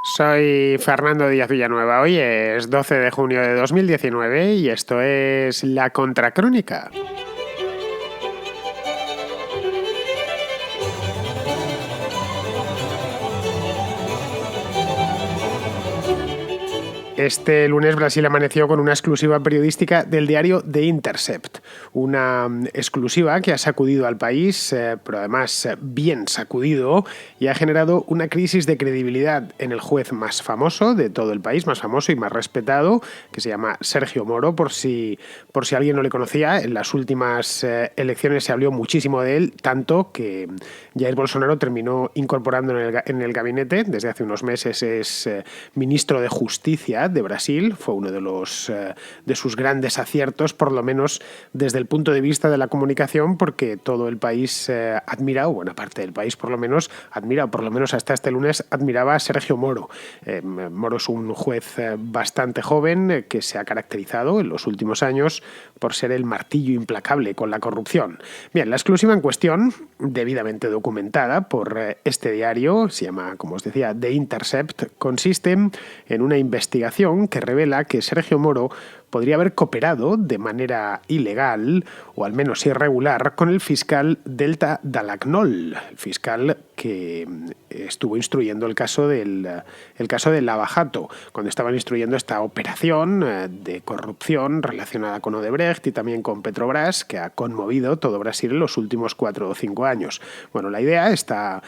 Soy Fernando Díaz Villanueva. Hoy es 12 de junio de 2019 y esto es La Contracrónica. Este lunes Brasil amaneció con una exclusiva periodística del diario The Intercept, una exclusiva que ha sacudido al país, pero además bien sacudido, y ha generado una crisis de credibilidad en el juez más famoso de todo el país, más famoso y más respetado, que se llama Sergio Moro, por si alguien no le conocía. En las últimas elecciones se habló muchísimo de él, tanto que Jair Bolsonaro terminó incorporando en el gabinete. Desde hace unos meses es ministro de Justicia de Brasil. Fue uno de sus grandes aciertos, por lo menos desde el punto de vista de la comunicación, porque todo el país admira, o buena parte del país por lo menos admira, o por lo menos hasta este lunes admiraba a Sergio Moro. Moro es un juez bastante joven que se ha caracterizado en los últimos años por ser el martillo implacable con la corrupción. Bien, la exclusiva en cuestión, debidamente documentada por este diario, se llama, como os decía, The Intercept, consiste en una investigación que revela que Sergio Moro podría haber cooperado de manera ilegal, o al menos irregular, con el fiscal Delta Dallagnol, el fiscal que estuvo instruyendo el caso del Lava Jato, cuando estaban instruyendo esta operación de corrupción relacionada con Odebrecht y también con Petrobras, que ha conmovido todo Brasil en los últimos 4 o 5 años. Bueno, la idea, esta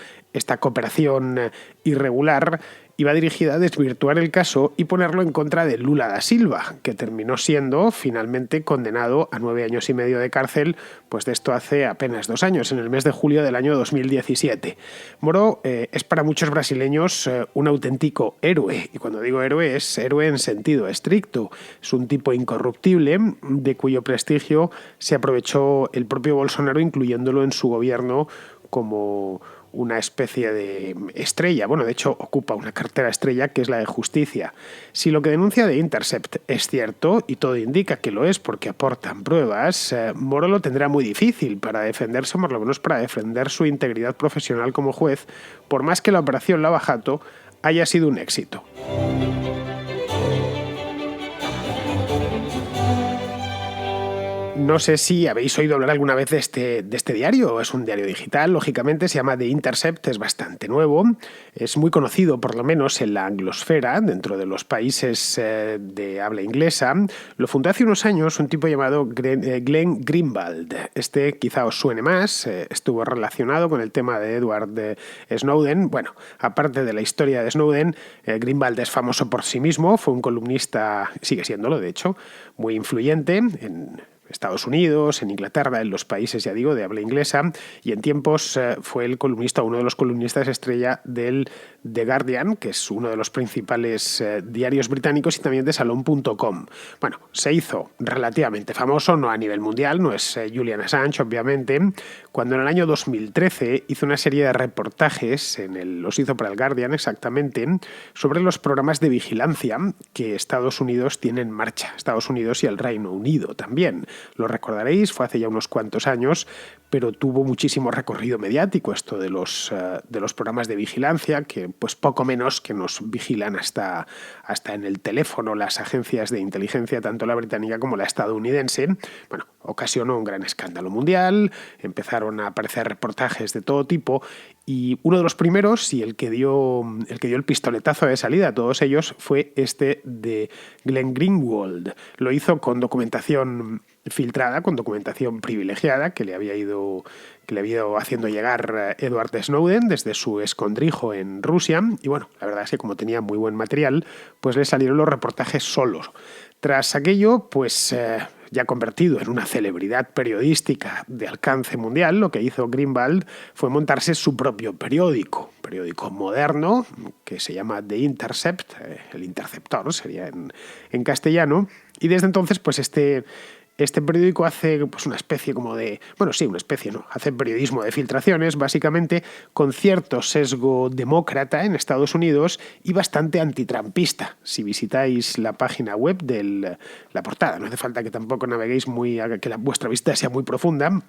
cooperación irregular, iba dirigida a desvirtuar el caso y ponerlo en contra de Lula da Silva, que terminó siendo finalmente condenado a 9 años y medio de cárcel, pues de esto hace apenas 2 años, en el mes de julio del año 2017. Moro es para muchos brasileños un auténtico héroe, y cuando digo héroe es héroe en sentido estricto. Es un tipo incorruptible de cuyo prestigio se aprovechó el propio Bolsonaro, incluyéndolo en su gobierno como una especie de estrella. Bueno, de hecho, ocupa una cartera estrella que es la de justicia. Si lo que denuncia The Intercept es cierto, y todo indica que lo es porque aportan pruebas, Moro lo tendrá muy difícil para defenderse, por lo menos para defender su integridad profesional como juez, por más que la operación Lava Jato haya sido un éxito. No sé si habéis oído hablar alguna vez de este diario. Es un diario digital, lógicamente, se llama The Intercept, es bastante nuevo, es muy conocido por lo menos en la anglosfera, dentro de los países de habla inglesa. Lo fundó hace unos años un tipo llamado Glenn Greenwald. Este quizá os suene más, estuvo relacionado con el tema de Edward Snowden. Bueno, aparte de la historia de Snowden, Greenwald es famoso por sí mismo, fue un columnista, sigue siéndolo de hecho, muy influyente en Estados Unidos, en Inglaterra, en los países, ya digo, de habla inglesa, y en tiempos fue uno de los columnistas estrella del The Guardian, que es uno de los principales diarios británicos, y también de Salon.com. Bueno, se hizo relativamente famoso, no a nivel mundial, no es Julian Assange, obviamente, cuando en el año 2013 hizo una serie de reportajes, los hizo para el Guardian exactamente, sobre los programas de vigilancia que Estados Unidos tiene en marcha, Estados Unidos y el Reino Unido también. Lo recordaréis, fue hace ya unos cuantos años, pero tuvo muchísimo recorrido mediático esto de los programas de vigilancia, que pues poco menos que nos vigilan hasta en el teléfono las agencias de inteligencia, tanto la británica como la estadounidense. Bueno, ocasionó un gran escándalo mundial, empezaron a aparecer reportajes de todo tipo, y uno de los primeros, y el que dio el pistoletazo de salida a todos ellos, fue este de Glenn Greenwald. Lo hizo con documentación filtrada, con documentación privilegiada que le había ido haciendo llegar Edward Snowden desde su escondrijo en Rusia. Y bueno, la verdad es que como tenía muy buen material, pues le salieron los reportajes solos. Tras aquello, pues ya convertido en una celebridad periodística de alcance mundial, lo que hizo Greenwald fue montarse su propio periódico moderno, que se llama The Intercept, el Interceptor sería en castellano, y desde entonces pues este periódico hace pues una especie como de... Bueno, sí, una especie, ¿no? Hace periodismo de filtraciones, básicamente, con cierto sesgo demócrata en Estados Unidos y bastante antitrampista. Si visitáis la página web la portada, no hace falta que tampoco naveguéis que vuestra vista sea muy profunda,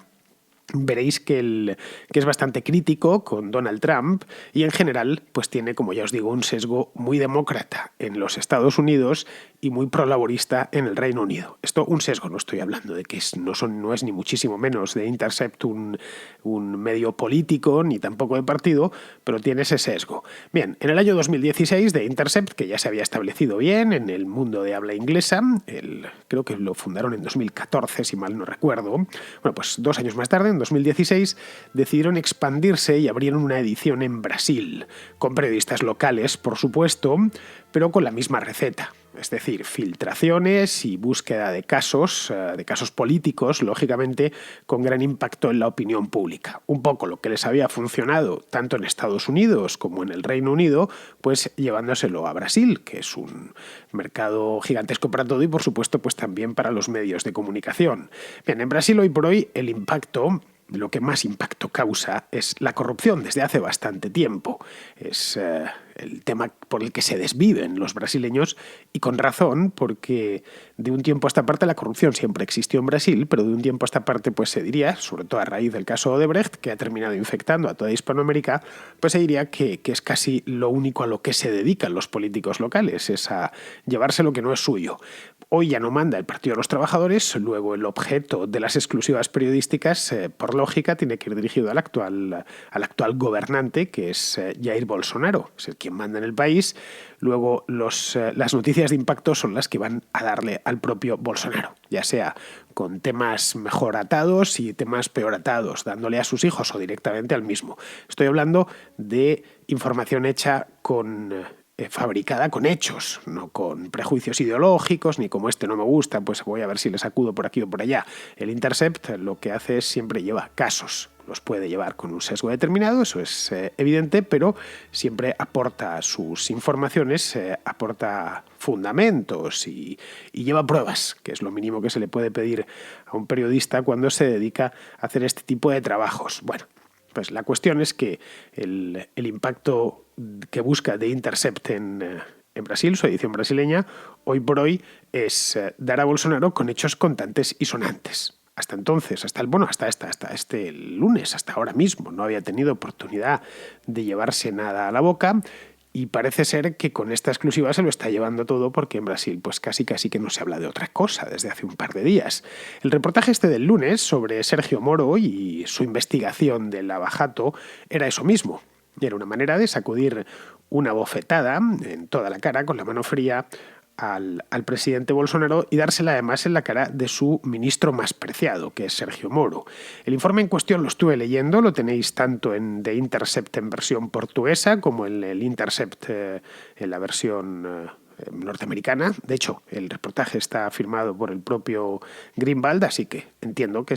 veréis que es bastante crítico con Donald Trump y en general pues tiene, como ya os digo, un sesgo muy demócrata en los Estados Unidos y muy prolaborista en el Reino Unido. Esto un sesgo, no estoy hablando de que no es ni muchísimo menos de Intercept un medio político ni tampoco de partido, pero tiene ese sesgo. Bien, en el año 2016 de Intercept, que ya se había establecido bien en el mundo de habla inglesa, creo que lo fundaron en 2014, si mal no recuerdo. Bueno, pues 2 años más tarde, en 2016, decidieron expandirse y abrieron una edición en Brasil, con periodistas locales, por supuesto, pero con la misma receta. Es decir, filtraciones y búsqueda de casos políticos, lógicamente, con gran impacto en la opinión pública. Un poco lo que les había funcionado tanto en Estados Unidos como en el Reino Unido, pues llevándoselo a Brasil, que es un mercado gigantesco para todo y, por supuesto, pues también para los medios de comunicación. Bien, en Brasil hoy por hoy el impacto, lo que más impacto causa es la corrupción desde hace bastante tiempo. Es el tema por el que se desviven los brasileños y con razón, porque de un tiempo a esta parte la corrupción siempre existió en Brasil, pero de un tiempo a esta parte pues se diría, sobre todo a raíz del caso Odebrecht, que ha terminado infectando a toda Hispanoamérica, pues se diría que es casi lo único a lo que se dedican los políticos locales, es a llevarse lo que no es suyo. Hoy ya no manda el Partido de los Trabajadores, luego el objeto de las exclusivas periodísticas, por lógica, tiene que ir dirigido al actual gobernante, que es Jair Bolsonaro, es el quien manda en el país. Luego las noticias de impacto son las que van a darle al propio Bolsonaro, ya sea con temas mejor atados y temas peor atados, dándole a sus hijos o directamente al mismo. Estoy hablando de información hecha fabricada con hechos, no con prejuicios ideológicos, ni como este no me gusta, pues voy a ver si le sacudo por aquí o por allá. El Intercept lo que hace es siempre lleva casos. Los puede llevar con un sesgo determinado, eso es evidente, pero siempre aporta sus informaciones, aporta fundamentos y lleva pruebas, que es lo mínimo que se le puede pedir a un periodista cuando se dedica a hacer este tipo de trabajos. Bueno, pues la cuestión es que el impacto que busca The Intercept en Brasil, su edición brasileña, hoy por hoy es dar a Bolsonaro con hechos contantes y sonantes. Hasta entonces, hasta este lunes, hasta ahora mismo, no había tenido oportunidad de llevarse nada a la boca y parece ser que con esta exclusiva se lo está llevando todo porque en Brasil pues casi que no se habla de otra cosa desde hace un par de días. El reportaje este del lunes sobre Sergio Moro y su investigación del Lava Jato era eso mismo. Y era una manera de sacudir una bofetada en toda la cara con la mano fría al presidente Bolsonaro y dársela además en la cara de su ministro más preciado, que es Sergio Moro. El informe en cuestión lo estuve leyendo, lo tenéis tanto en The Intercept en versión portuguesa como en el Intercept en la versión norteamericana. De hecho, el reportaje está firmado por el propio Greenwald, así que entiendo que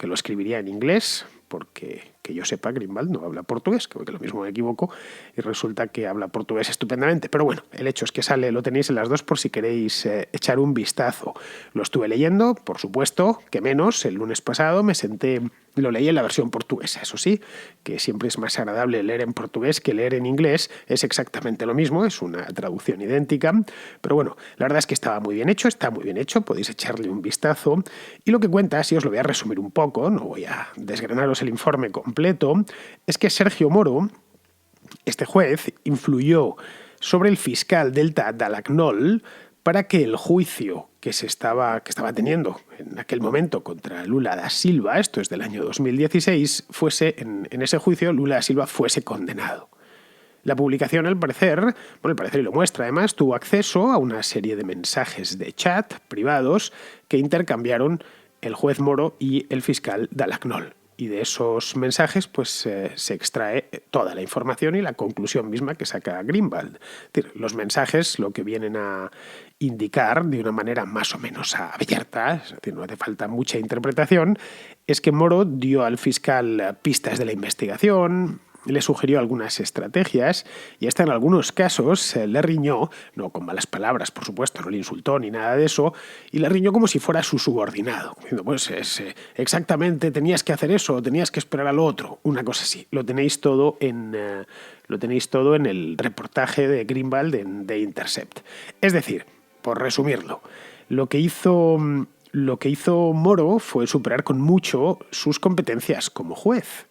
lo escribiría en inglés, porque que yo sepa, Greenwald no habla portugués, creo que lo mismo me equivoco, y resulta que habla portugués estupendamente. Pero bueno, el hecho es que lo tenéis en las dos por si queréis echar un vistazo. Lo estuve leyendo, por supuesto, que menos, el lunes pasado me senté, lo leí en la versión portuguesa, eso sí, que siempre es más agradable leer en portugués que leer en inglés, es exactamente lo mismo, es una traducción idéntica, pero bueno, la verdad es que está muy bien hecho, podéis echarle un vistazo, y lo que cuenta, si os lo voy a resumir un poco, no voy a desgranaros el informe completo, es que Sergio Moro, este juez, influyó sobre el fiscal Delta Dallagnol para que el juicio que estaba teniendo en aquel momento contra Lula da Silva, esto es del año 2016, en ese juicio Lula da Silva fuese condenado. La publicación, al parecer y lo muestra además, tuvo acceso a una serie de mensajes de chat privados que intercambiaron el juez Moro y el fiscal Dallagnol. Y de esos mensajes pues se extrae toda la información y la conclusión misma que saca Greenwald. Es decir, los mensajes lo que vienen a indicar de una manera más o menos abierta, es decir, no hace falta mucha interpretación, es que Moro dio al fiscal pistas de la investigación, le sugirió algunas estrategias y hasta en algunos casos le riñó, no con malas palabras, por supuesto, no le insultó ni nada de eso, y le riñó como si fuera su subordinado. Diciendo, pues exactamente, tenías que hacer eso, tenías que esperar a lo otro, una cosa así. Lo tenéis todo en el reportaje de Greenwald de Intercept. Es decir, por resumirlo, lo que hizo Lo que hizo Moro fue superar con mucho sus competencias como juez.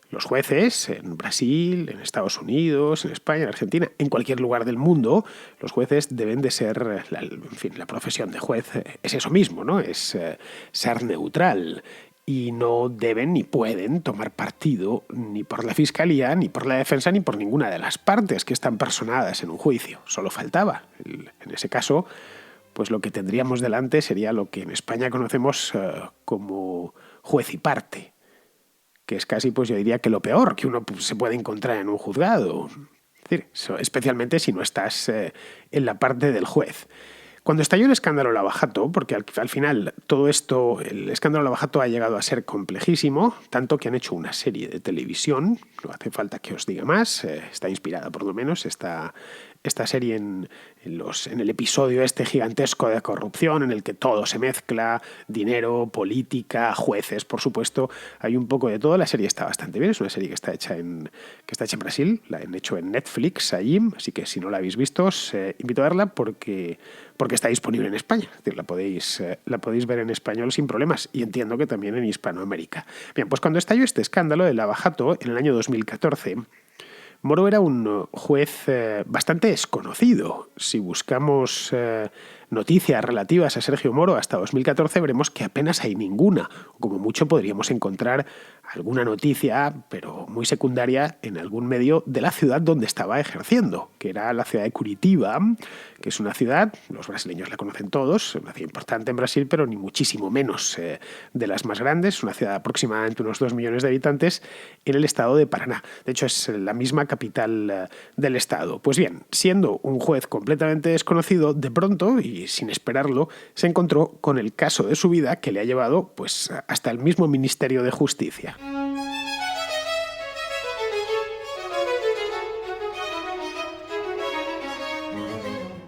Los jueces en Brasil, en Estados Unidos, en España, en Argentina, en cualquier lugar del mundo, los jueces deben de ser, la profesión de juez es eso mismo, ¿no? Es ser neutral. Y no deben ni pueden tomar partido ni por la fiscalía, ni por la defensa, ni por ninguna de las partes que están personadas en un juicio. Solo faltaba. En ese caso, pues lo que tendríamos delante sería lo que en España conocemos como juez y parte, que es casi, pues yo diría que lo peor que uno se puede encontrar en un juzgado. Es decir, especialmente si no estás en la parte del juez. Cuando estalló el escándalo Lava Jato, porque al final todo esto, el escándalo Lava Jato ha llegado a ser complejísimo, tanto que han hecho una serie de televisión, no hace falta que os diga más, está inspirada por lo menos esta serie en el episodio este gigantesco de corrupción en el que todo se mezcla, dinero, política, jueces, por supuesto, hay un poco de todo. La serie está bastante bien, es una serie que está hecha en Brasil, la han hecho en Netflix allí, así que si no la habéis visto os invito a verla porque está disponible en España, es decir, la podéis ver en español sin problemas y entiendo que también en Hispanoamérica. Bien, pues cuando estalló este escándalo de Lava Jato en el año 2014, Moro era un juez bastante desconocido. Si buscamos noticias relativas a Sergio Moro hasta 2014, veremos que apenas hay ninguna. O como mucho podríamos encontrar alguna noticia, pero muy secundaria, en algún medio de la ciudad donde estaba ejerciendo, que era la ciudad de Curitiba, que es una ciudad, los brasileños la conocen todos, una ciudad importante en Brasil, pero ni muchísimo menos de las más grandes, una ciudad de aproximadamente unos 2 millones de habitantes en el estado de Paraná. De hecho, es la misma capital del estado. Pues bien, siendo un juez completamente desconocido, de pronto, y sin esperarlo, se encontró con el caso de su vida que le ha llevado pues, hasta el mismo Ministerio de Justicia.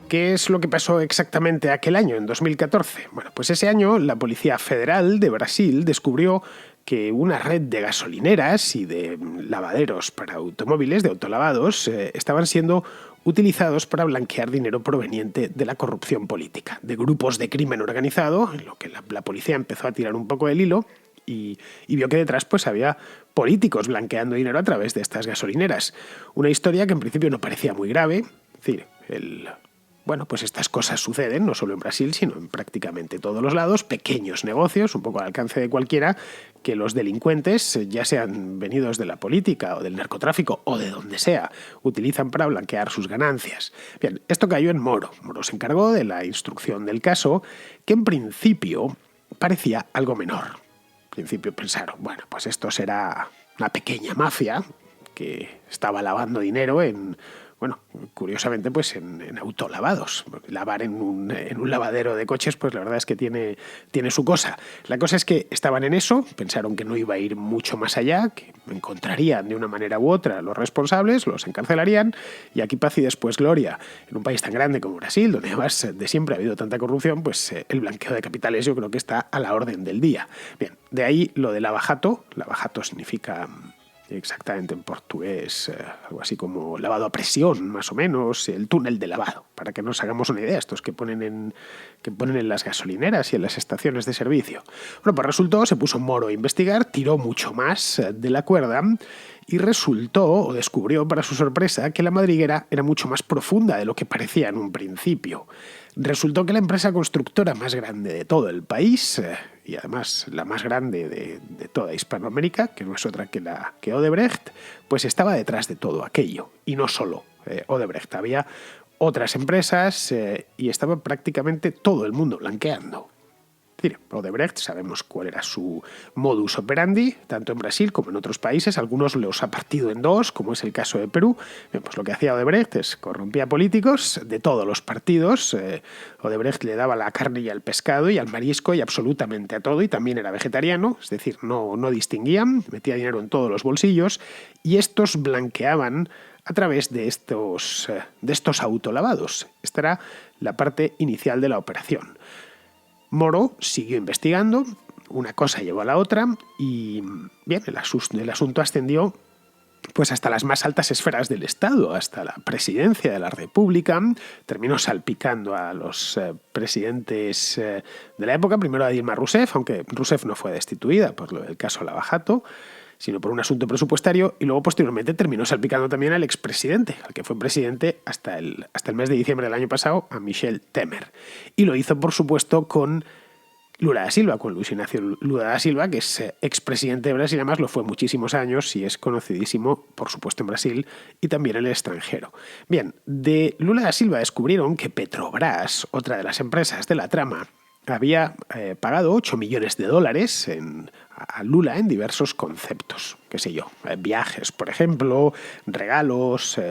¿Qué es lo que pasó exactamente aquel año, en 2014? Bueno, pues ese año la Policía Federal de Brasil descubrió que una red de gasolineras y de lavaderos para automóviles, de autolavados, estaban siendo utilizados para blanquear dinero proveniente de la corrupción política, de grupos de crimen organizado, en lo que la policía empezó a tirar un poco del hilo y vio que detrás pues había políticos blanqueando dinero a través de estas gasolineras. Una historia que en principio no parecía muy grave, es decir, bueno, pues estas cosas suceden no solo en Brasil, sino en prácticamente todos los lados, pequeños negocios, un poco al alcance de cualquiera, que los delincuentes, ya sean venidos de la política o del narcotráfico o de donde sea, utilizan para blanquear sus ganancias. Bien, esto cayó en Moro. Moro se encargó de la instrucción del caso, que en principio parecía algo menor. En principio pensaron, bueno, pues esto será una pequeña mafia que estaba lavando dinero bueno, curiosamente, pues en autolavados. Lavar en un lavadero de coches, pues la verdad es que tiene su cosa. La cosa es que estaban en eso, pensaron que no iba a ir mucho más allá, que encontrarían de una manera u otra a los responsables, los encarcelarían, y aquí paz y después gloria. En un país tan grande como Brasil, donde además de siempre ha habido tanta corrupción, pues el blanqueo de capitales yo creo que está a la orden del día. Bien, de ahí lo de Lava Jato. Lava Jato significa exactamente en portugués, algo así como lavado a presión, más o menos, el túnel de lavado, para que nos hagamos una idea, estos que ponen en las gasolineras y en las estaciones de servicio. Bueno, pues resultó, se puso Moro a investigar, tiró mucho más de la cuerda y resultó, o descubrió para su sorpresa, que la madriguera era mucho más profunda de lo que parecía en un principio. Resultó que la empresa constructora más grande de todo el país, y además la más grande de toda Hispanoamérica, que no es otra que Odebrecht, pues estaba detrás de todo aquello. Y no solo Odebrecht, había otras empresas y estaba prácticamente todo el mundo blanqueando. Es decir, Odebrecht, sabemos cuál era su modus operandi, tanto en Brasil como en otros países. Algunos los ha partido en dos, como es el caso de Perú. Bien, pues lo que hacía Odebrecht es corrompía políticos de todos los partidos. Odebrecht le daba la carne y al pescado y al marisco y absolutamente a todo, y también era vegetariano, es decir, no distinguían, metía dinero en todos los bolsillos, y estos blanqueaban a través de estos autolavados. Esta era la parte inicial de la operación. Moro siguió investigando, una cosa llevó a la otra y bien, el asunto ascendió pues hasta las más altas esferas del Estado, hasta la presidencia de la República, terminó salpicando a los presidentes de la época, primero a Dilma Rousseff, aunque Rousseff no fue destituida por el caso Lavajato, sino por un asunto presupuestario, y luego posteriormente terminó salpicando también al expresidente, al que fue presidente hasta el mes de diciembre del año pasado, a Michel Temer. Y lo hizo, por supuesto, con Lula da Silva, con Luis Ignacio Lula da Silva, que es expresidente de Brasil, además lo fue muchísimos años y es conocidísimo, por supuesto, en Brasil y también en el extranjero. Bien, de Lula da Silva descubrieron que Petrobras, otra de las empresas de la trama, había pagado 8 millones de dólares a Lula en diversos conceptos, qué sé yo, viajes, por ejemplo, regalos,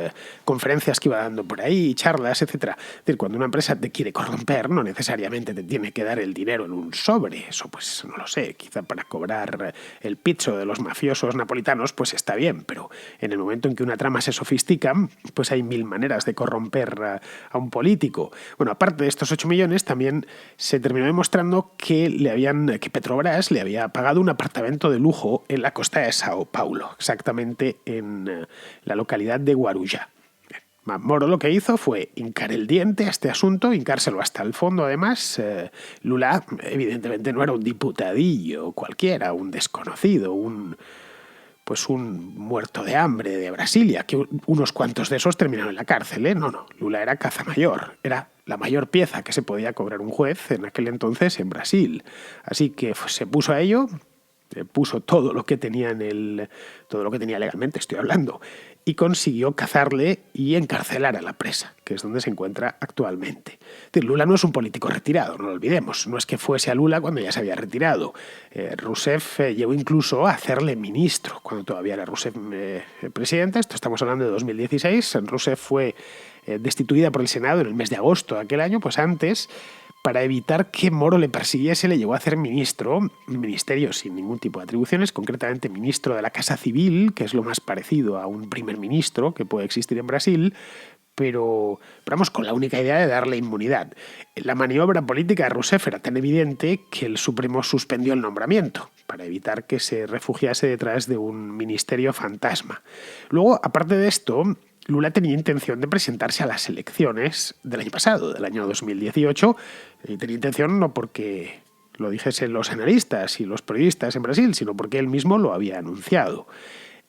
conferencias que iba dando por ahí, charlas, etc. Es decir, cuando una empresa te quiere corromper, no necesariamente te tiene que dar el dinero en un sobre, eso pues no lo sé, quizá para cobrar el pizzo de los mafiosos napolitanos, pues está bien, pero en el momento en que una trama se sofistica, pues hay mil maneras de corromper a un político. Bueno, aparte de estos 8 millones, también se terminó demostrando que Petrobras le había pagado un apartamento de lujo en la costa de Sao Paulo, exactamente en la localidad de Guarujá. Moro lo que hizo fue hincar el diente a este asunto, hincárselo hasta el fondo. Además, Lula evidentemente no era un diputadillo cualquiera, un desconocido, un muerto de hambre de Brasilia, que unos cuantos de esos terminaron en la cárcel, ¿eh? No, Lula era caza mayor, era la mayor pieza que se podía cobrar un juez en aquel entonces en Brasil. Así que se puso a ello, puso todo lo que tenía legalmente, estoy hablando, y consiguió cazarle y encarcelar a la presa, que es donde se encuentra actualmente. Es decir, Lula no es un político retirado, no lo olvidemos. No es que fuese a Lula cuando ya se había retirado. Rousseff llegó incluso a hacerle ministro, cuando todavía era Rousseff presidente. Esto estamos hablando de 2016. Rousseff fue destituida por el Senado en el mes de agosto de aquel año, pues antes. Para evitar que Moro le persiguiese, le llegó a hacer ministro, un ministerio sin ningún tipo de atribuciones, concretamente ministro de la Casa Civil, que es lo más parecido a un primer ministro que puede existir en Brasil, pero vamos, con la única idea de darle inmunidad. La maniobra política de Rousseff era tan evidente que el Supremo suspendió el nombramiento para evitar que se refugiase detrás de un ministerio fantasma. Luego, aparte de esto, Lula tenía intención de presentarse a las elecciones del año pasado, del año 2018, y tenía intención no porque lo dijesen los analistas y los periodistas en Brasil, sino porque él mismo lo había anunciado.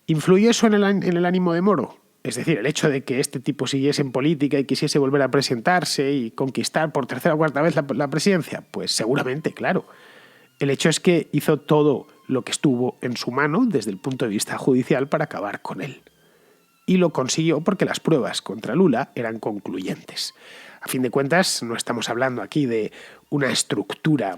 ¿Influyó eso en el ánimo de Moro? Es decir, el hecho de que este tipo siguiese en política y quisiese volver a presentarse y conquistar por tercera o cuarta vez la presidencia, pues seguramente, claro. El hecho es que hizo todo lo que estuvo en su mano desde el punto de vista judicial para acabar con él. Y lo consiguió porque las pruebas contra Lula eran concluyentes. A fin de cuentas, no estamos hablando aquí de una estructura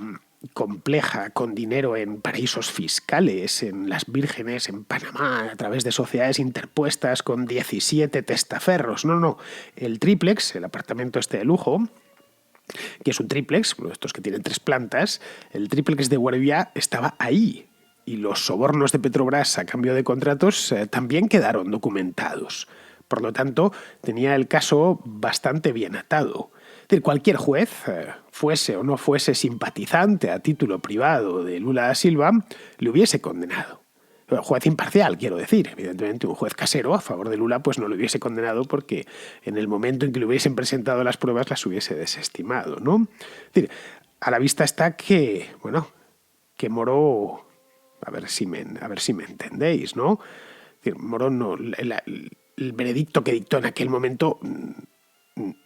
compleja con dinero en paraísos fiscales, en las Vírgenes, en Panamá, a través de sociedades interpuestas con 17 testaferros. No. El triplex, el apartamento este de lujo, que es un triplex, uno de estos que tienen 3 plantas, el triplex de Guarujá estaba ahí. Y los sobornos de Petrobras a cambio de contratos también quedaron documentados. Por lo tanto, tenía el caso bastante bien atado. Es decir, cualquier juez, fuese o no fuese simpatizante a título privado de Lula da Silva, le hubiese condenado. Juez imparcial, quiero decir. Evidentemente, un juez casero a favor de Lula pues no lo hubiese condenado porque en el momento en que le hubiesen presentado las pruebas las hubiese desestimado, ¿no? Es decir, a la vista está que Moro... A ver si me entendéis, ¿no? Es decir, Moro no, el veredicto que dictó en aquel momento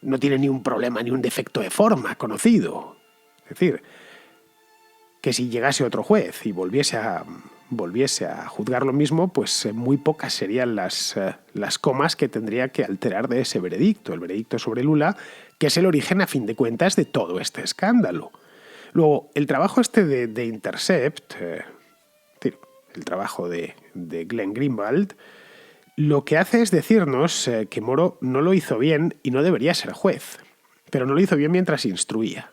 no tiene ni un problema ni un defecto de forma conocido. Es decir, que si llegase otro juez y volviese a juzgar lo mismo, pues muy pocas serían las comas que tendría que alterar de ese veredicto, el veredicto sobre Lula, que es el origen, a fin de cuentas, de todo este escándalo. Luego, el trabajo este de Intercept... el trabajo de Glenn Greenwald, lo que hace es decirnos que Moro no lo hizo bien y no debería ser juez, pero no lo hizo bien mientras instruía.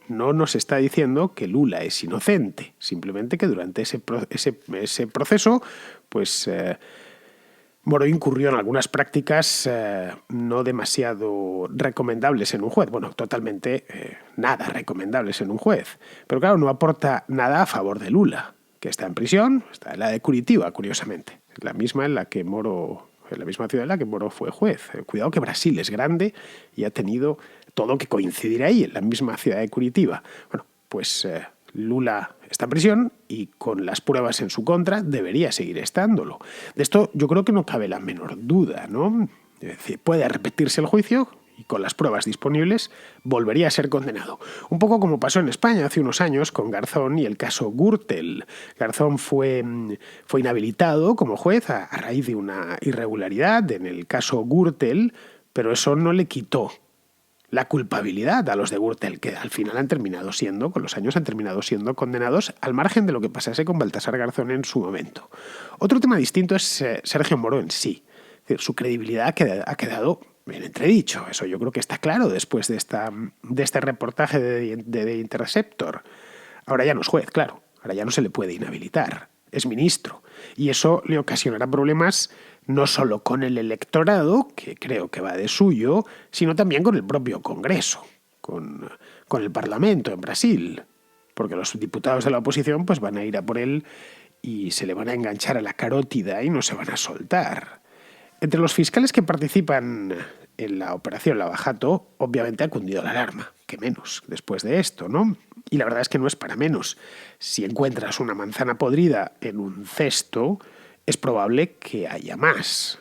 No nos está diciendo que Lula es inocente, simplemente que durante ese proceso, pues Moro incurrió en algunas prácticas no demasiado recomendables en un juez. Bueno, totalmente nada recomendables en un juez. Pero claro, no aporta nada a favor de Lula, que está en prisión, está en la de Curitiba, curiosamente. la misma ciudad en la que Moro fue juez. Cuidado que Brasil es grande y ha tenido todo que coincidir ahí, en la misma ciudad de Curitiba. Bueno, pues Lula está en prisión y con las pruebas en su contra debería seguir estándolo. De esto yo creo que no cabe la menor duda, ¿no? Es decir, puede repetirse el juicio y con las pruebas disponibles volvería a ser condenado. Un poco como pasó en España hace unos años con Garzón y el caso Gürtel. Garzón fue inhabilitado como juez a raíz de una irregularidad en el caso Gürtel, pero eso no le quitó la culpabilidad a los de Gürtel, que al final con los años han terminado siendo condenados al margen de lo que pasase con Baltasar Garzón en su momento. Otro tema distinto es Sergio Moro en sí. Es decir, su credibilidad ha quedado en entredicho. Eso yo creo que está claro después de este reportaje de Interceptor. Ahora ya no es juez, claro. Ahora ya no se le puede inhabilitar. Es ministro. Y eso le ocasionará problemas no solo con el electorado, que creo que va de suyo, sino también con el propio Congreso, con el Parlamento en Brasil. Porque los diputados de la oposición pues van a ir a por él y se le van a enganchar a la carótida y no se van a soltar. Entre los fiscales que participan en la operación Lavajato, obviamente ha cundido la alarma. ¿Qué menos después de esto, no? Y la verdad es que no es para menos. Si encuentras una manzana podrida en un cesto, es probable que haya más.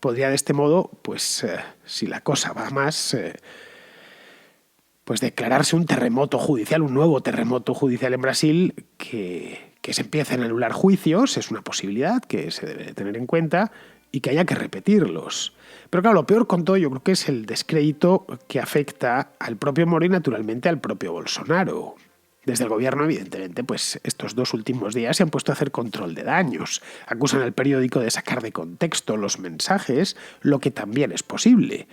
Podría de este modo, pues, si la cosa va más, pues declararse un nuevo terremoto judicial en Brasil, que se empiecen a anular juicios, es una posibilidad que se debe de tener en cuenta, y que haya que repetirlos. Pero claro, lo peor con todo yo creo que es el descrédito que afecta al propio Moro y naturalmente al propio Bolsonaro. Desde el gobierno, evidentemente, pues estos 2 últimos días se han puesto a hacer control de daños. Acusan al periódico de sacar de contexto los mensajes, lo que también es posible.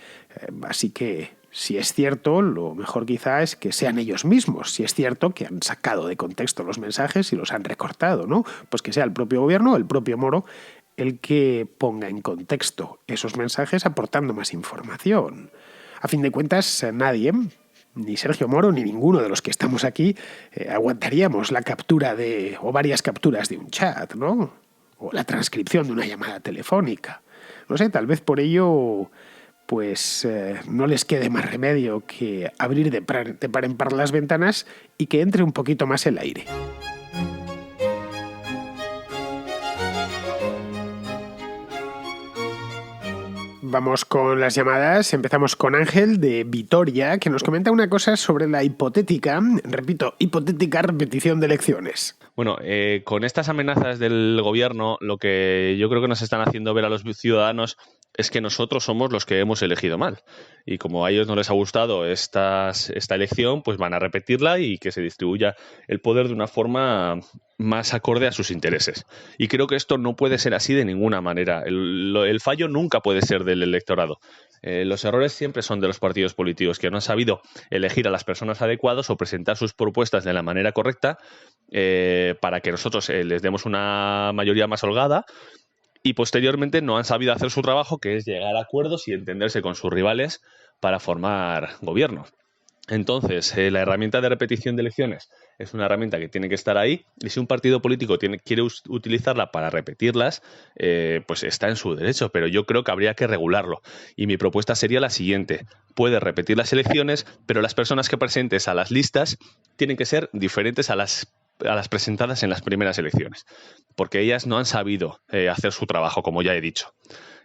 Así que, si es cierto, lo mejor quizá es que sean ellos mismos. Si es cierto que han sacado de contexto los mensajes y los han recortado, ¿no? Pues que sea el propio gobierno, el propio Moro, el que ponga en contexto esos mensajes aportando más información. A fin de cuentas, nadie, ni Sergio Moro ni ninguno de los que estamos aquí, aguantaríamos la captura o varias capturas de un chat, ¿no? O la transcripción de una llamada telefónica. No sé, tal vez por ello pues no les quede más remedio que abrir de par en par las ventanas y que entre un poquito más el aire. Vamos con las llamadas. Empezamos con Ángel de Vitoria, que nos comenta una cosa sobre la hipotética repetición de elecciones. Bueno, con estas amenazas del gobierno, lo que yo creo que nos están haciendo ver a los ciudadanos es que nosotros somos los que hemos elegido mal. Y como a ellos no les ha gustado esta elección, pues van a repetirla y que se distribuya el poder de una forma más acorde a sus intereses. Y creo que esto no puede ser así de ninguna manera. El fallo nunca puede ser del electorado. Los errores siempre son de los partidos políticos, que no han sabido elegir a las personas adecuadas o presentar sus propuestas de la manera correcta para que nosotros les demos una mayoría más holgada, y posteriormente no han sabido hacer su trabajo, que es llegar a acuerdos y entenderse con sus rivales para formar gobierno. Entonces, la herramienta de repetición de elecciones es una herramienta que tiene que estar ahí, y si un partido político quiere utilizarla para repetirlas, pues está en su derecho, pero yo creo que habría que regularlo. Y mi propuesta sería la siguiente: puedes repetir las elecciones, pero las personas que presentes a las listas tienen que ser diferentes a las presentadas en las primeras elecciones, porque ellas no han sabido hacer su trabajo, como ya he dicho.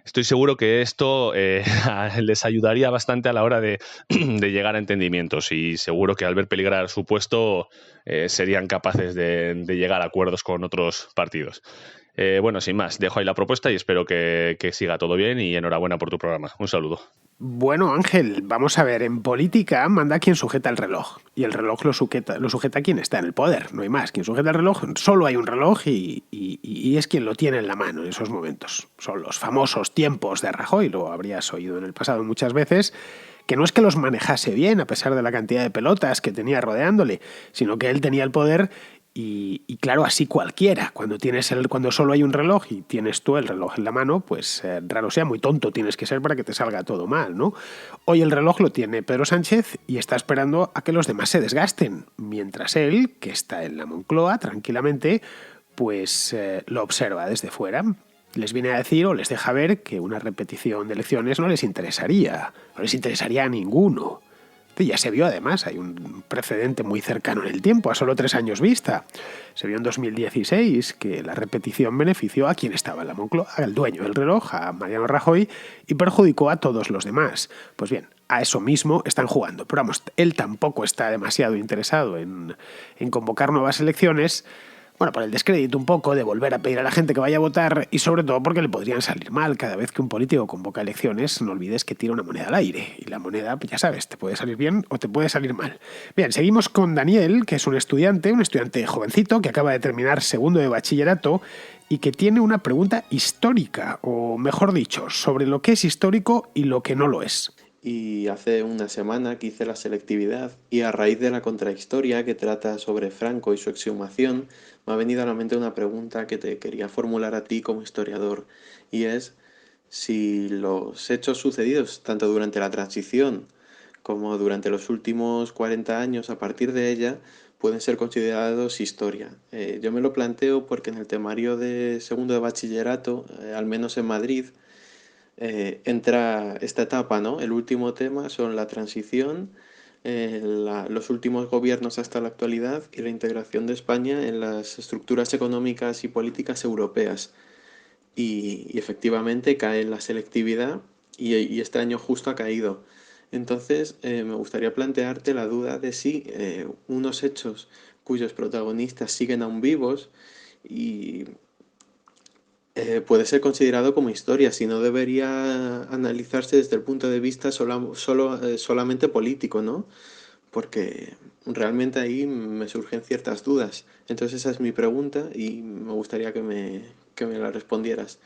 Estoy seguro que esto les ayudaría bastante a la hora de llegar a entendimientos, y seguro que al ver peligrar su puesto serían capaces de llegar a acuerdos con otros partidos. Bueno, sin más, dejo ahí la propuesta y espero que siga todo bien, y enhorabuena por tu programa. Un saludo. Bueno, Ángel, vamos a ver, en política manda quien sujeta el reloj, y el reloj lo sujeta quien está en el poder, no hay más. Quien sujeta el reloj, solo hay un reloj y es quien lo tiene en la mano en esos momentos. Son los famosos tiempos de Rajoy, lo habrías oído en el pasado muchas veces, que no es que los manejase bien a pesar de la cantidad de pelotas que tenía rodeándole, sino que él tenía el poder. Y claro, así cualquiera, cuando solo hay un reloj y tienes tú el reloj en la mano, pues raro sea, muy tonto tienes que ser para que te salga todo mal, ¿no? Hoy el reloj lo tiene Pedro Sánchez y está esperando a que los demás se desgasten, mientras él, que está en la Moncloa tranquilamente, pues lo observa desde fuera. les viene a decir o les deja ver que una repetición de elecciones no les interesaría a ninguno. Ya se vio además, hay un precedente muy cercano en el tiempo, a solo 3 años vista. Se vio en 2016 que la repetición benefició a quien estaba en la Moncloa, al dueño del reloj, a Mariano Rajoy, y perjudicó a todos los demás. Pues bien, a eso mismo están jugando. Pero vamos, él tampoco está demasiado interesado en convocar nuevas elecciones. Bueno, por el descrédito un poco de volver a pedir a la gente que vaya a votar y sobre todo porque le podrían salir mal. Cada vez que un político convoca elecciones, no olvides que tira una moneda al aire. Y la moneda, ya sabes, te puede salir bien o te puede salir mal. Bien, seguimos con Daniel, que es un estudiante jovencito que acaba de terminar segundo de bachillerato y que tiene una pregunta histórica, o mejor dicho, sobre lo que es histórico y lo que no lo es. Y hace una semana que hice la selectividad y a raíz de la contrahistoria que trata sobre Franco y su exhumación, me ha venido a la mente una pregunta que te quería formular a ti como historiador, y es si los hechos sucedidos tanto durante la transición como durante los últimos 40 años a partir de ella pueden ser considerados historia. Yo me lo planteo porque en el temario de segundo de bachillerato, al menos en Madrid, entra esta etapa, ¿no? El último tema son la transición, los últimos gobiernos hasta la actualidad y la integración de España en las estructuras económicas y políticas europeas. Y efectivamente cae en la selectividad y este año justo ha caído. Entonces, me gustaría plantearte la duda de si unos hechos cuyos protagonistas siguen aún vivos y puede ser considerado como historia, si no debería analizarse desde el punto de vista solamente político, ¿no? Porque realmente ahí me surgen ciertas dudas. Entonces esa es mi pregunta y me gustaría que me la respondieras.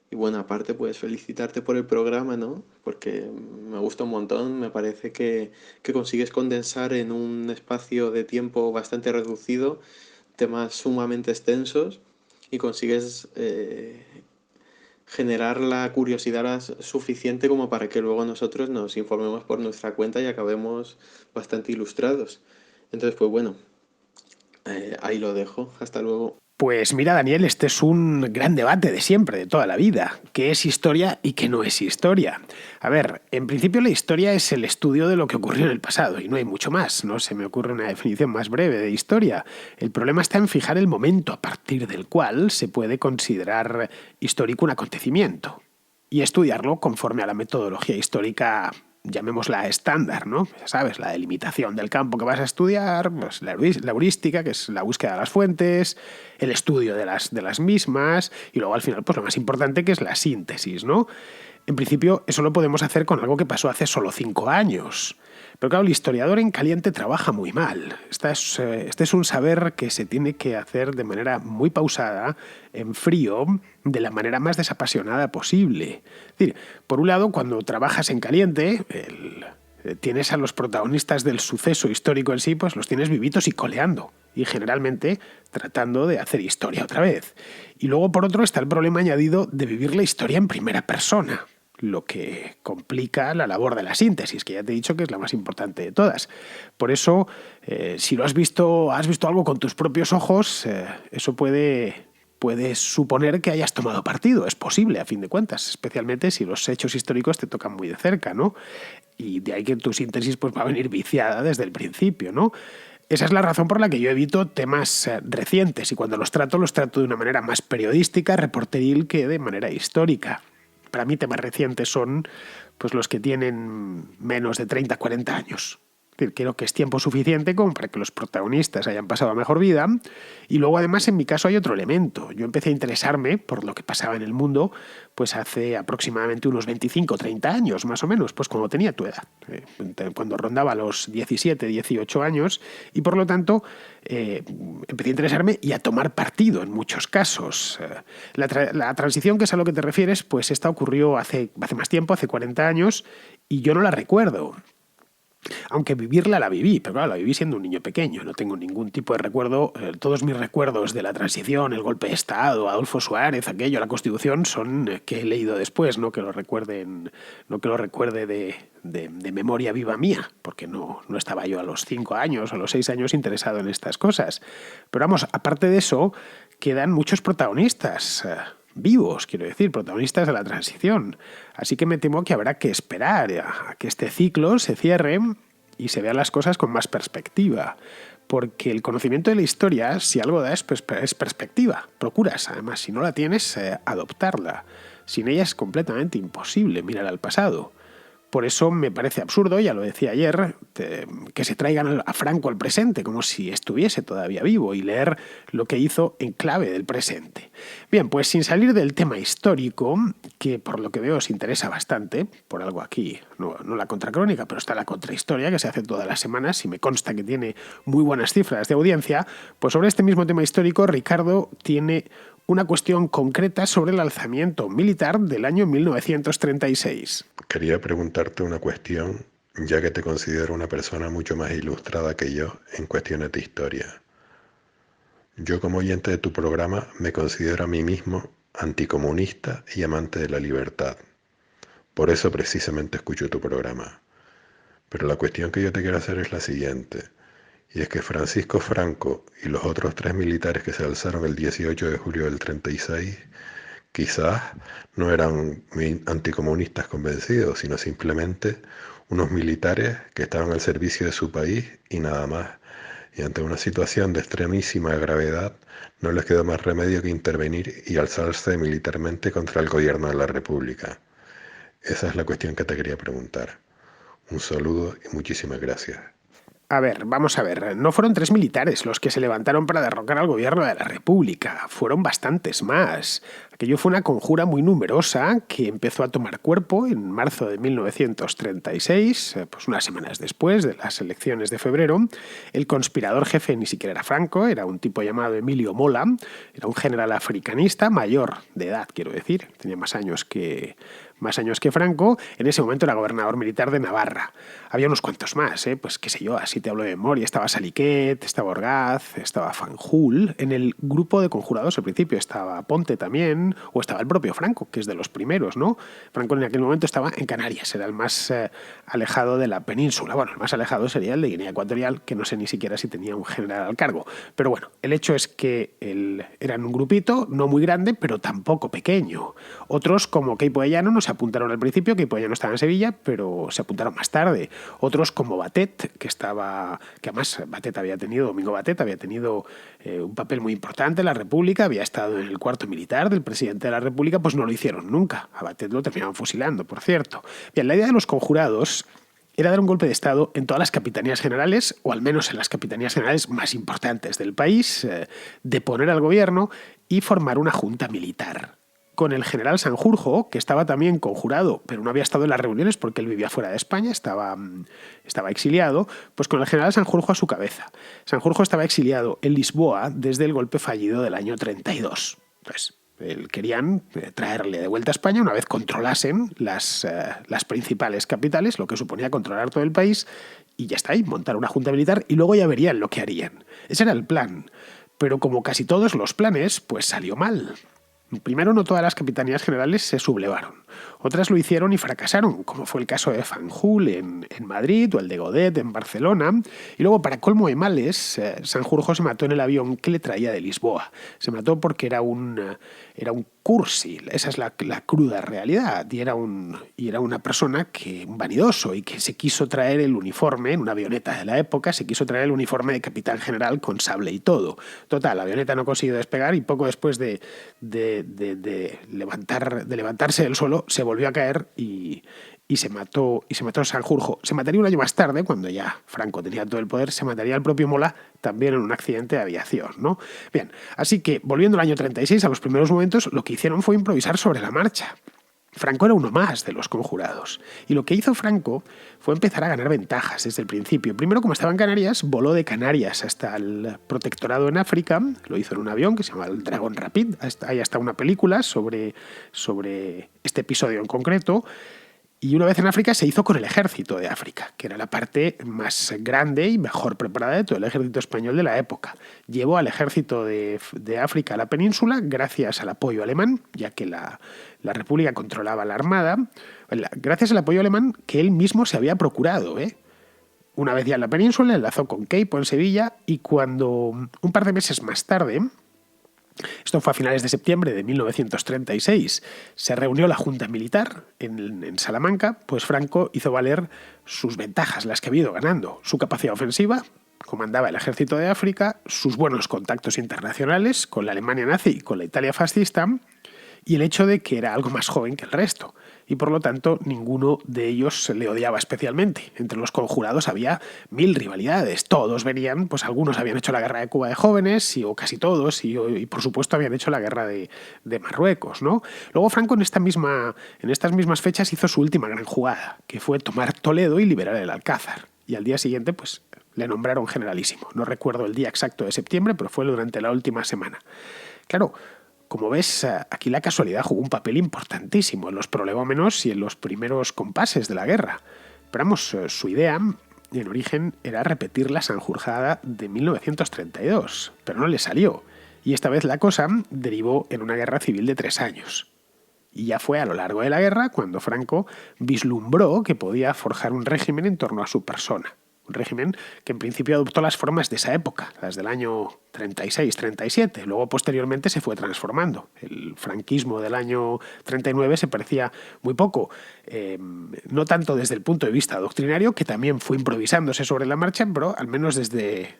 Y bueno, aparte pues felicitarte por el programa, ¿no? Porque me gusta un montón, me parece que consigues condensar en un espacio de tiempo bastante reducido temas sumamente extensos y consigues generar la curiosidad suficiente como para que luego nosotros nos informemos por nuestra cuenta y acabemos bastante ilustrados. Entonces, pues bueno, ahí lo dejo. Hasta luego. Pues mira, Daniel, este es un gran debate de siempre, de toda la vida. ¿Qué es historia y qué no es historia? A ver, en principio la historia es el estudio de lo que ocurrió en el pasado y no hay mucho más. No se me ocurre una definición más breve de historia. El problema está en fijar el momento a partir del cual se puede considerar histórico un acontecimiento y estudiarlo conforme a la metodología histórica, llamémosla estándar, ¿no? Ya sabes, la delimitación del campo que vas a estudiar, pues la heurística, que es la búsqueda de las fuentes, el estudio de las mismas, y luego al final, pues lo más importante, que es la síntesis, ¿no? En principio, eso lo podemos hacer con algo que pasó hace solo 5 años. Pero claro, el historiador en caliente trabaja muy mal. Este es un saber que se tiene que hacer de manera muy pausada, en frío, de la manera más desapasionada posible. Es decir, por un lado, cuando trabajas en caliente, tienes a los protagonistas del suceso histórico en sí, pues los tienes vivitos y coleando. Y generalmente tratando de hacer historia otra vez. Y luego, por otro, está el problema añadido de vivir la historia en primera persona, lo que complica la labor de la síntesis, que ya te he dicho que es la más importante de todas. Por eso, si has visto algo con tus propios ojos, eso puede suponer que hayas tomado partido. Es posible, a fin de cuentas, especialmente si los hechos históricos te tocan muy de cerca, ¿no? Y de ahí que tu síntesis pues, va a venir viciada desde el principio, ¿no? Esa es la razón por la que yo evito temas recientes y cuando los trato de una manera más periodística, reporteril, que de manera histórica. Para mí temas recientes son pues, los que tienen menos de 30, 40 años. Es decir, creo que es tiempo suficiente como para que los protagonistas hayan pasado a mejor vida. Y luego, además, en mi caso hay otro elemento. Yo empecé a interesarme por lo que pasaba en el mundo pues hace aproximadamente unos 25 o 30 años, más o menos, pues cuando tenía tu edad, cuando rondaba los 17, 18 años. Y por lo tanto, empecé a interesarme y a tomar partido en muchos casos. La transición, que es a lo que te refieres, pues esta ocurrió hace más tiempo, hace 40 años, y yo no la recuerdo. Aunque vivirla la viví, pero claro, la viví siendo un niño pequeño, no tengo ningún tipo de recuerdo. Todos mis recuerdos de la transición, el golpe de Estado, Adolfo Suárez, aquello, la Constitución, son que he leído después, no que lo recuerde de memoria viva mía, porque no estaba yo a los 5 años o a los 6 años interesado en estas cosas. Pero vamos, aparte de eso, quedan muchos protagonistas. vivos, quiero decir, protagonistas de la transición. Así que me temo que habrá que esperar a que este ciclo se cierre y se vean las cosas con más perspectiva. Porque el conocimiento de la historia, si algo da, es perspectiva. Procuras, además, si no la tienes, adoptarla. Sin ella es completamente imposible mirar al pasado. Por eso me parece absurdo, ya lo decía ayer, que se traigan a Franco al presente, como si estuviese todavía vivo, y leer lo que hizo en clave del presente. Bien, pues sin salir del tema histórico, que por lo que veo os interesa bastante, por algo aquí, no la contracrónica, pero está la contrahistoria, que se hace todas las semanas, y me consta que tiene muy buenas cifras de audiencia, pues sobre este mismo tema histórico, Ricardo tiene una cuestión concreta sobre el alzamiento militar del año 1936. Quería preguntarte una cuestión, ya que te considero una persona mucho más ilustrada que yo en cuestiones de historia. Yo, como oyente de tu programa, me considero a mí mismo anticomunista y amante de la libertad. Por eso precisamente escucho tu programa. Pero la cuestión que yo te quiero hacer es la siguiente. Y es que Francisco Franco y los otros 3 militares que se alzaron el 18 de julio del 36 quizás no eran anticomunistas convencidos, sino simplemente unos militares que estaban al servicio de su país y nada más. Y ante una situación de extremísima gravedad, no les quedó más remedio que intervenir y alzarse militarmente contra el gobierno de la República. Esa es la cuestión que te quería preguntar. Un saludo y muchísimas gracias. A ver, vamos a ver, no fueron 3 militares los que se levantaron para derrocar al gobierno de la República, fueron bastantes más. Aquello fue una conjura muy numerosa que empezó a tomar cuerpo en marzo de 1936, pues unas semanas después de las elecciones de febrero. El conspirador jefe ni siquiera era Franco, era un tipo llamado Emilio Mola, era un general africanista, mayor de edad, quiero decir, tenía más años que Franco. En ese momento era gobernador militar de Navarra. Había unos cuantos más, pues qué sé yo, así te hablo de memoria. Estaba Saliquet, estaba Orgaz, estaba Fanjul. En el grupo de conjurados al principio estaba Ponte también, o estaba el propio Franco, que es de los primeros, ¿no? Franco en aquel momento estaba en Canarias, era el más alejado de la península. Bueno, el más alejado sería el de Guinea Ecuatorial, que no sé ni siquiera si tenía un general al cargo. Pero bueno, el hecho es que eran un grupito, no muy grande, pero tampoco pequeño. Otros, como Queipo de Llano, no se apuntaron al principio, Queipo de Llano estaba en Sevilla, pero se apuntaron más tarde. Otros, como Batet, que además Domingo Batet había tenido un papel muy importante en la República, había estado en el cuarto militar del presidente de la República, pues no lo hicieron nunca. A Batet lo terminaban fusilando, por cierto. Bien, la idea de los conjurados era dar un golpe de Estado en todas las capitanías generales, o al menos en las capitanías generales más importantes del país, deponer al gobierno y formar una junta militar. Con el general Sanjurjo, que estaba también conjurado, pero no había estado en las reuniones porque él vivía fuera de España, estaba exiliado, pues con el general Sanjurjo a su cabeza. Sanjurjo estaba exiliado en Lisboa desde el golpe fallido del año 32. Entonces, querían traerle de vuelta a España una vez controlasen las principales capitales, lo que suponía controlar todo el país, y ya está ahí, montar una junta militar y luego ya verían lo que harían. Ese era el plan. Pero como casi todos los planes, pues salió mal. Primero, no todas las capitanías generales se sublevaron. Otras lo hicieron y fracasaron, como fue el caso de Fanjul en Madrid o el de Godet en Barcelona. Y luego, para colmo de males, Sanjurjo se mató en el avión que le traía de Lisboa. Se mató porque era un cursi, esa es la cruda realidad. Y era una persona un vanidoso y que se quiso traer el uniforme, en una avioneta de la época, se quiso traer el uniforme de capitán general con sable y todo. Total, la avioneta no consiguió despegar y poco después de levantarse del suelo se volvió a caer y se mató Sanjurjo. Se mataría un año más tarde, cuando ya Franco tenía todo el poder, se mataría el propio Mola también en un accidente de aviación, ¿no? Bien, así que volviendo al año 36, a los primeros momentos, lo que hicieron fue improvisar sobre la marcha. Franco era uno más de los conjurados. Y lo que hizo Franco fue empezar a ganar ventajas desde el principio. Primero, como estaba en Canarias, voló de Canarias hasta el protectorado en África. Lo hizo en un avión que se llama el Dragon Rapid. Hay hasta una película sobre este episodio en concreto. Y una vez en África se hizo con el ejército de África, que era la parte más grande y mejor preparada de todo el ejército español de la época. Llevó al ejército de África a la península gracias al apoyo alemán, ya que la República controlaba la armada, gracias al apoyo alemán que él mismo se había procurado. Una vez ya en la península, enlazó con Queipo en Sevilla y cuando un par de meses más tarde Esto fue a finales de septiembre de 1936. Se reunió la Junta Militar en Salamanca, pues Franco hizo valer sus ventajas, las que había ido ganando, su capacidad ofensiva, comandaba el ejército de África, sus buenos contactos internacionales con la Alemania nazi y con la Italia fascista, y el hecho de que era algo más joven que el resto, y por lo tanto ninguno de ellos se le odiaba especialmente. Entre los conjurados había 1000 rivalidades, todos venían, pues algunos habían hecho la guerra de Cuba de jóvenes, o casi todos, y por supuesto habían hecho la guerra de Marruecos, ¿no? Luego Franco en estas mismas fechas hizo su última gran jugada, que fue tomar Toledo y liberar el Alcázar, y al día siguiente pues le nombraron generalísimo. No recuerdo el día exacto de septiembre, pero fue durante la última semana. Claro, como ves, aquí la casualidad jugó un papel importantísimo en los prolegómenos y en los primeros compases de la guerra. Pero vamos, su idea, en origen, era repetir la Sanjurjada de 1932, pero no le salió. Y esta vez la cosa derivó en una guerra civil de 3 años. Y ya fue a lo largo de la guerra cuando Franco vislumbró que podía forjar un régimen en torno a su persona. Un régimen que en principio adoptó las formas de esa época, las del año 36-37. Luego, posteriormente, se fue transformando. El franquismo del año 39 se parecía muy poco, no tanto desde el punto de vista doctrinario, que también fue improvisándose sobre la marcha, pero al menos desde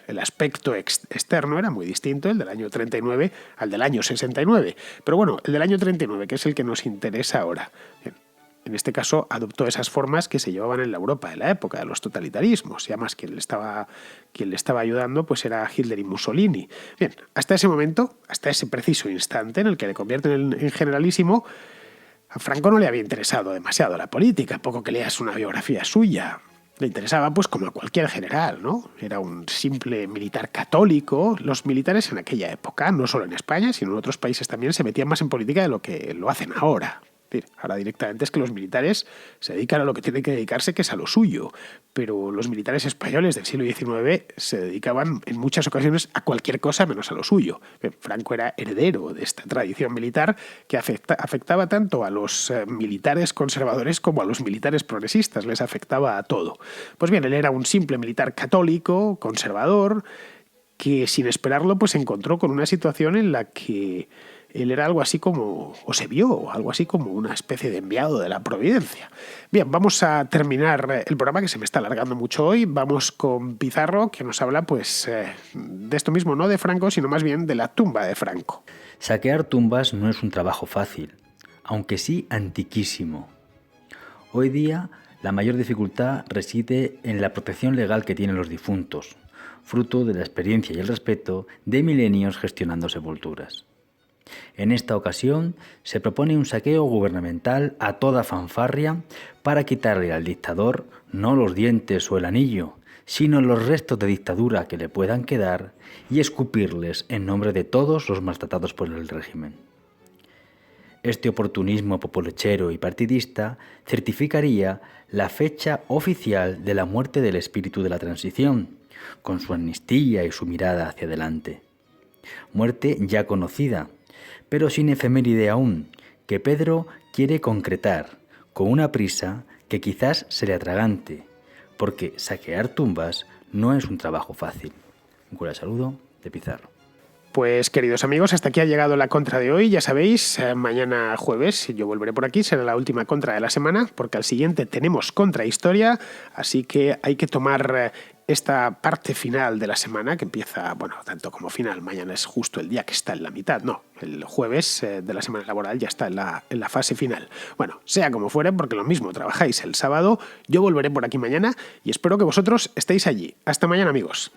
el aspecto externo era muy distinto el del año 39 al del año 69. Pero bueno, el del año 39, que es el que nos interesa ahora. Bien. En este caso, adoptó esas formas que se llevaban en la Europa de la época, de los totalitarismos. Y además, quien le estaba ayudando pues era Hitler y Mussolini. Bien, hasta ese momento, hasta ese preciso instante en el que le convierten en generalísimo, a Franco no le había interesado demasiado la política, poco que leas una biografía suya. Le interesaba pues como a cualquier general, ¿no? Era un simple militar católico. Los militares en aquella época, no solo en España, sino en otros países también, se metían más en política de lo que lo hacen ahora. Ahora directamente es que los militares se dedican a lo que tienen que dedicarse, que es a lo suyo. Pero los militares españoles del siglo XIX se dedicaban en muchas ocasiones a cualquier cosa menos a lo suyo. Franco era heredero de esta tradición militar que afectaba tanto a los militares conservadores como a los militares progresistas. Les afectaba a todo. Pues bien, él era un simple militar católico, conservador, que sin esperarlo pues se encontró con una situación en la que él era algo así como, o se vio algo así como una especie de enviado de la providencia. Bien, vamos a terminar el programa, que se me está alargando mucho hoy. Vamos con Pizarro, que nos habla pues de esto mismo, no de Franco, sino más bien de la tumba de Franco. Saquear tumbas no es un trabajo fácil, aunque sí antiquísimo. Hoy día la mayor dificultad reside en la protección legal que tienen los difuntos, fruto de la experiencia y el respeto de milenios gestionando sepulturas. En esta ocasión se propone un saqueo gubernamental a toda fanfarria para quitarle al dictador no los dientes o el anillo, sino los restos de dictadura que le puedan quedar y escupirles en nombre de todos los maltratados por el régimen. Este oportunismo populachero y partidista certificaría la fecha oficial de la muerte del espíritu de la transición, con su amnistía y su mirada hacia adelante. Muerte ya conocida, pero sin efeméride aún, que Pedro quiere concretar con una prisa que quizás se le atragante, porque saquear tumbas no es un trabajo fácil. Un cordial saludo de Pizarro. Pues queridos amigos, hasta aquí ha llegado la contra de hoy. Ya sabéis, mañana jueves yo volveré por aquí, será la última contra de la semana, porque al siguiente tenemos contrahistoria, así que hay que tomar esta parte final de la semana, que empieza, bueno, tanto como final, mañana es justo el día que está en la mitad, no, el jueves de la semana laboral ya está en la fase final. Bueno, sea como fuere, porque lo mismo trabajáis el sábado, yo volveré por aquí mañana y espero que vosotros estéis allí. Hasta mañana, amigos.